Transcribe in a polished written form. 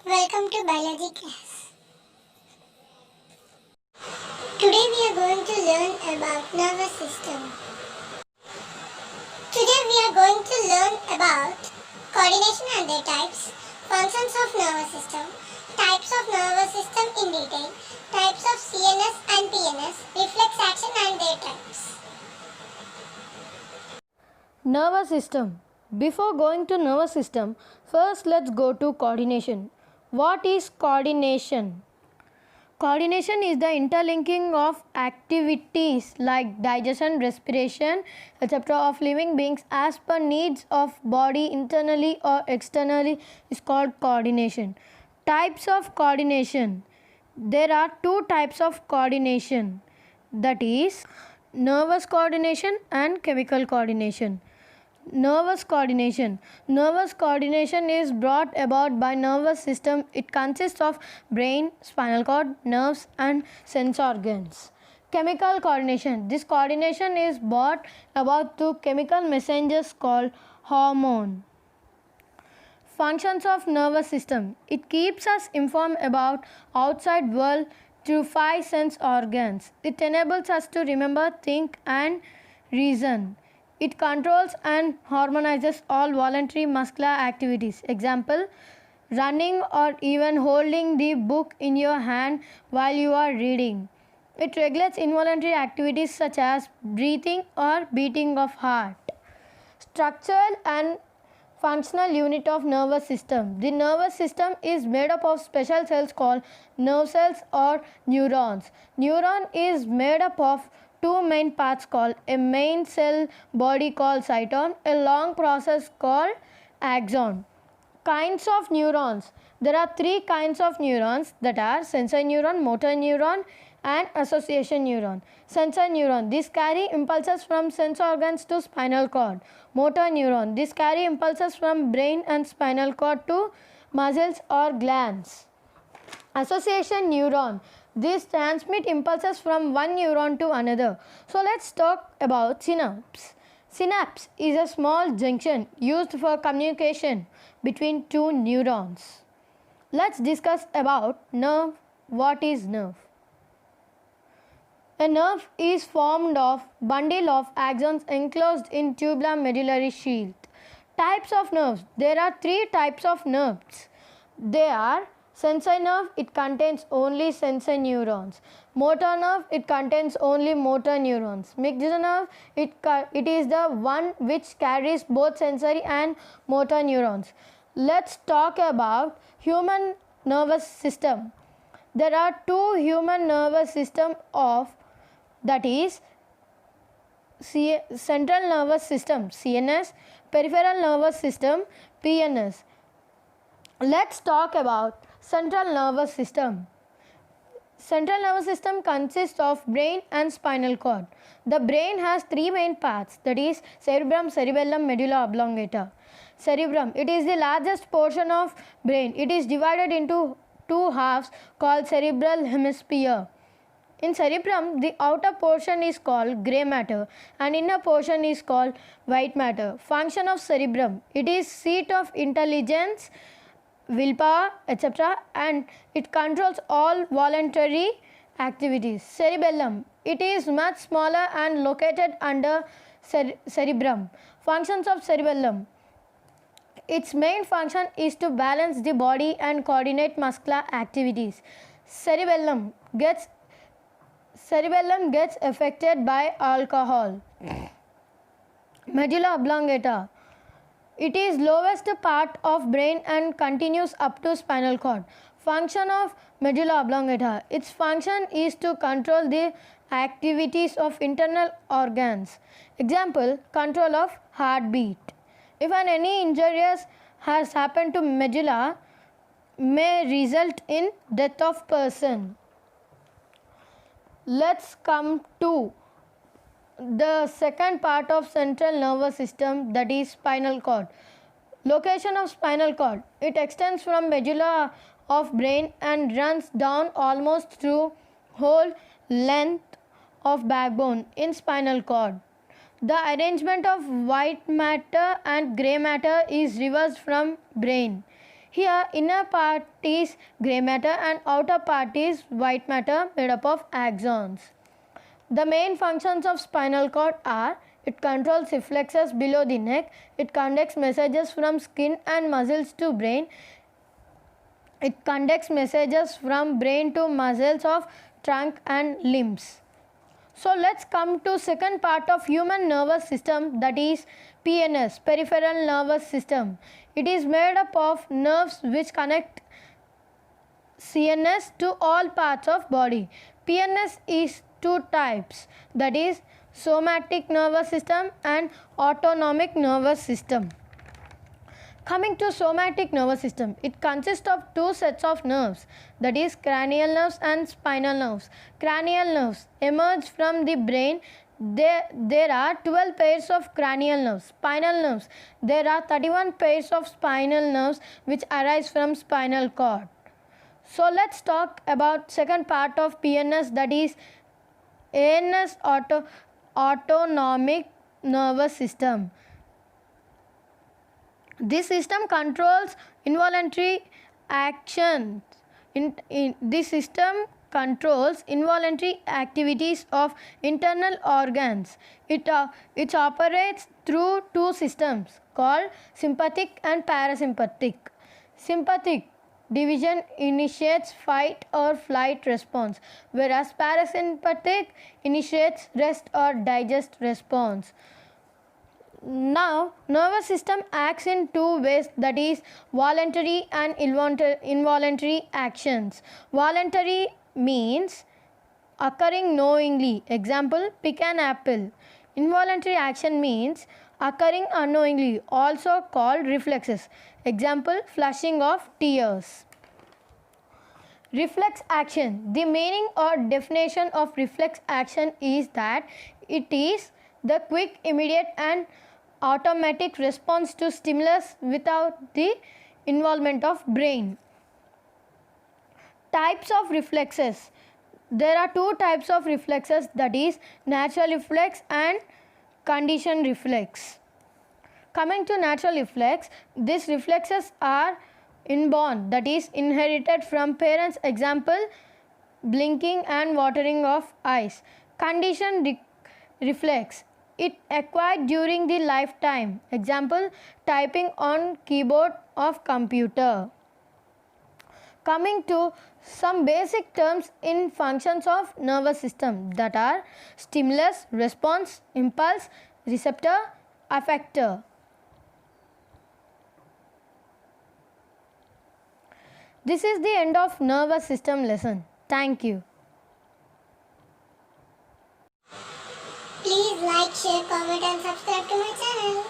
Welcome to biology class. Today we are going to learn about nervous system. Today we are going to learn about coordination and their types, functions of nervous system, types of nervous system in detail, types of CNS and PNS, reflex action and their types. Nervous system. Before going to nervous system, first let's go to coordination. What is coordination? Coordination is the interlinking of activities like digestion, respiration, etc. of living beings as per needs of body internally or externally is called coordination. Types of coordination. There are two types of coordination, that is nervous coordination and chemical coordination. Nervous coordination. Nervous coordination is brought about by nervous system. It consists of brain, spinal cord, nerves and sense organs. Chemical coordination. This coordination is brought about through chemical messengers called hormone. Functions of nervous system. It keeps us informed about outside world through 5 sense organs. It enables us to remember, think and reason. It controls and harmonizes all voluntary muscular activities. Example, running or even holding the book in your hand while you are reading. It regulates involuntary activities such as breathing or beating of heart. Structural and functional unit of nervous system. The nervous system is made up of special cells called nerve cells or neurons. Neuron is made up of two main parts called a main cell body called cyton, a long process called axon. Kinds of neurons. There are three kinds of neurons, that are sensory neuron, motor neuron and association neuron. Sensory neuron, these carry impulses from sense organs to spinal cord. Motor neuron, these carry impulses from brain and spinal cord to muscles or glands. Association neuron, these transmit impulses from one neuron to another. So let's talk about synapse. Synapse is a small junction used for communication between two neurons. Let's discuss about nerve. What is nerve? A nerve is formed of bundle of axons enclosed in tubular medullary sheath. Types of nerves. There are three types of nerves. They are sensory nerve, it contains only sensory neurons. Motor nerve, it contains only motor neurons. Mixed nerve, it is the one which carries both sensory and motor neurons. Let's talk about human nervous system. There are two human nervous system of, that is central nervous system CNS, peripheral nervous system PNS. Let's talk about central nervous system. Central nervous system consists of brain and spinal cord. The brain has three main parts, that is cerebrum, cerebellum, medulla oblongata. Cerebrum, it is the largest portion of brain. It is divided into two halves called cerebral hemisphere. In cerebrum, the outer portion is called grey matter and inner portion is called white matter. Function of cerebrum, it is seat of intelligence, willpower, etc. and it controls all voluntary activities. Cerebellum, it is much smaller and located under cerebrum. Functions of cerebellum. Its main function is to balance the body and coordinate muscular activities. Cerebellum gets affected by alcohol. Medulla oblongata, it is lowest part of brain and continues up to spinal cord. Function of medulla oblongata, its function is to control the activities of internal organs. Example, control of heartbeat. If any injuries has happened to medulla, may result in death of person. Let's come to the second part of central nervous system, that is spinal cord. Location of spinal cord, it extends from medulla of brain and runs down almost through whole length of backbone in spinal cord. The arrangement of white matter and grey matter is reversed from brain. Here inner part is grey matter and outer part is white matter made up of axons. The main functions of spinal cord are: it controls reflexes below the neck, it conducts messages from skin and muscles to brain, it conducts messages from brain to muscles of trunk and limbs. So let's come to second part of human nervous system, that is PNS, peripheral nervous system. It is made up of nerves which connect CNS to all parts of body. PNS is two types, that is somatic nervous system and autonomic nervous system. Coming to somatic nervous system, it consists of two sets of nerves, that is cranial nerves and spinal nerves. Cranial nerves emerge from the brain. There are 12 pairs of cranial nerves. Spinal nerves, there are 31 pairs of spinal nerves which arise from spinal cord. So let's talk about second part of PNS, that is ANS, autonomic nervous system. This system controls involuntary actions. This system controls involuntary activities of internal organs. It operates through two systems called sympathetic and parasympathetic. Sympathetic division initiates fight or flight response, whereas parasympathetic initiates rest or digest response. Now, nervous system acts in two ways, that is voluntary and involuntary actions. Voluntary means occurring knowingly. Example, pick an apple. Involuntary action means occurring unknowingly, also called reflexes. Example, flushing of tears. Reflex action. The meaning or definition of reflex action is that it is the quick, immediate and automatic response to stimulus without the involvement of brain. Types of reflexes. There are two types of reflexes, that is natural reflex and conditioned reflex. Coming to natural reflex, these reflexes are inborn, that is inherited from parents. Example, blinking and watering of eyes. Conditioned reflex, it acquired during the lifetime. Example, typing on keyboard of computer. Coming to some basic terms in functions of nervous system, that are stimulus, response, impulse, receptor, effector. This is the end of nervous system lesson. Thank you. Please like, share, comment and subscribe to my channel.